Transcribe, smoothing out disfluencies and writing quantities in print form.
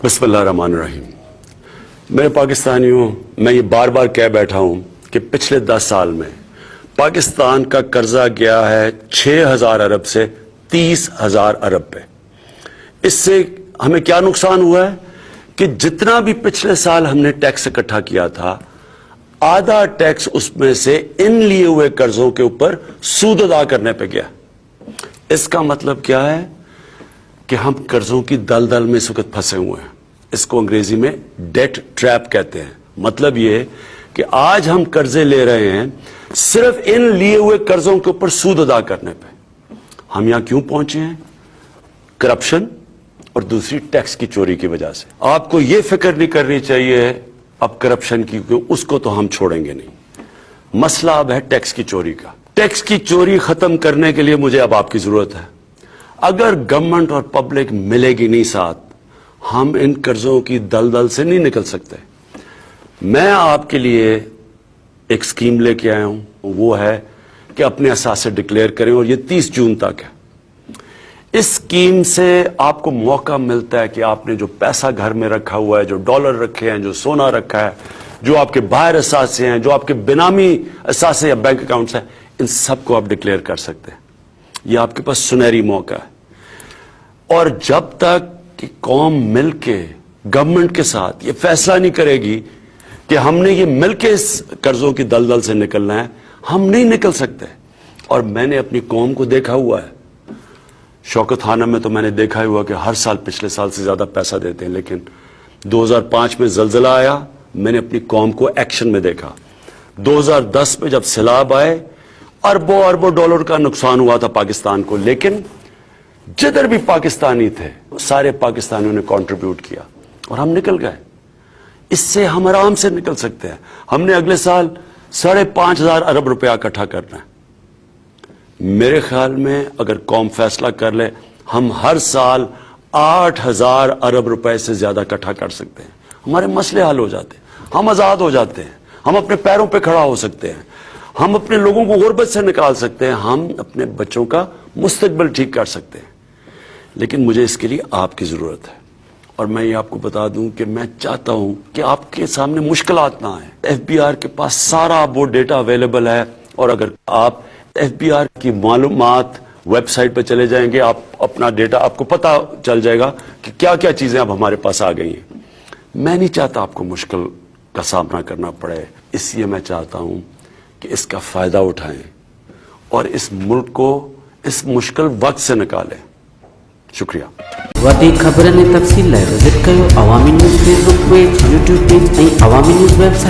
बिस्मिल्लाहिर्रहमानिर्रहीम। मेरे पाकिस्तानियों, मैं ये बार बार कह बैठा हूँ कि पिछले 10 साल में पाकिस्तान का कर्जा गया है 6,000 अरब से 30,000 अरब पे। इससे हमें क्या नुकसान हुआ है कि जितना भी पिछले साल हमने टैक्स इकट्ठा किया था, आधा टैक्स उसमें से इन लिए हुए कर्जों के ऊपर सूद अदा करने पे गया। इसका मतलब क्या है कि हम कर्जों की दलदल में इस वक्त फंसे हुए हैं। इसको अंग्रेजी में डेट ट्रैप कहते हैं। मतलब ये कि आज हम कर्जे ले रहे हैं सिर्फ इन लिए हुए कर्जों के ऊपर सूद अदा करने पे। हम यहां क्यों पहुंचे हैं? करप्शन और दूसरी टैक्स की चोरी की वजह से। आपको यह फिक्र नहीं करनी चाहिए अब करप्शन की, उसको तो हम छोड़ेंगे नहीं। मसला अब है टैक्स की चोरी का। टैक्स की चोरी खत्म करने के लिए मुझे अब आपकी जरूरत है। अगर गवर्नमेंट और पब्लिक मिलेगी नहीं साथ, हम इन कर्जों की दलदल से नहीं निकल सकते। मैं आपके लिए एक स्कीम लेके आया हूं, वो है कि अपने असासे डिक्लेयर करें, और ये 30 जून तक है। इस स्कीम से आपको मौका मिलता है कि आपने जो पैसा घर में रखा हुआ है, जो डॉलर रखे हैं, जो सोना रखा है, जो आपके बाहर असासे हैं, जो आपके बेनामी असासे या बैंक अकाउंट्स हैं, इन सबको आप डिक्लेयर कर सकते हैं। यह आपके पास सुनहरी मौका है। और जब तक कि कौम मिलके गवर्नमेंट के साथ ये फैसला नहीं करेगी कि हमने ये मिलके इस कर्जों की दलदल से निकलना है, हम नहीं निकल सकते। और मैंने अपनी कौम को देखा हुआ है। शौकत खाना में तो मैंने देखा हुआ कि हर साल पिछले साल से ज्यादा पैसा देते हैं, लेकिन 2005 में जलजला आया, मैंने अपनी कौम को एक्शन में देखा। 2010 में जब सैलाब आए, अरबों अरबों डॉलर का नुकसान हुआ था पाकिस्तान को, लेकिन जिधर भी पाकिस्तानी थे सारे पाकिस्तानियों ने कंट्रीब्यूट किया और हम निकल गए। इससे हम आराम से निकल सकते हैं। हमने अगले साल 5,500 अरब रुपया इकट्ठा करना है। मेरे ख्याल में अगर कौम फैसला कर ले, हम हर साल 8,000 अरब रुपए से ज्यादा इकट्ठा कर सकते हैं। हमारे मसले हल हो जाते हैं, हम आजाद हो जाते हैं, हम अपने पैरों पे खड़ा हो सकते हैं, हम अपने लोगों को गुर्बत से निकाल सकते हैं, हम अपने बच्चों का मुस्तकबिल ठीक कर सकते हैं। लेकिन मुझे इसके लिए आपकी जरूरत है। और मैं ये आपको बता दूं कि मैं चाहता हूं कि आपके सामने मुश्किलात ना आए। एफबीआर के पास सारा वो डेटा अवेलेबल है, और अगर आप एफबीआर की मालूमात वेबसाइट पर चले जाएंगे, आप अपना डेटा, आपको पता चल जाएगा कि क्या क्या चीजें अब हमारे पास आ गई हैं। मैं नहीं चाहता आपको मुश्किल का सामना करना पड़े, इसलिए मैं चाहता हूं कि इसका फायदा उठाएं और इस मुल्क को इस मुश्किल वक्त से निकालें। शुक्रिया। वधीक खबरनि तफ़सील लाइ विज़िट कयो Awami news Facebook page, YouTube page ऐं अवामी न्यूज़ वेबसाइट।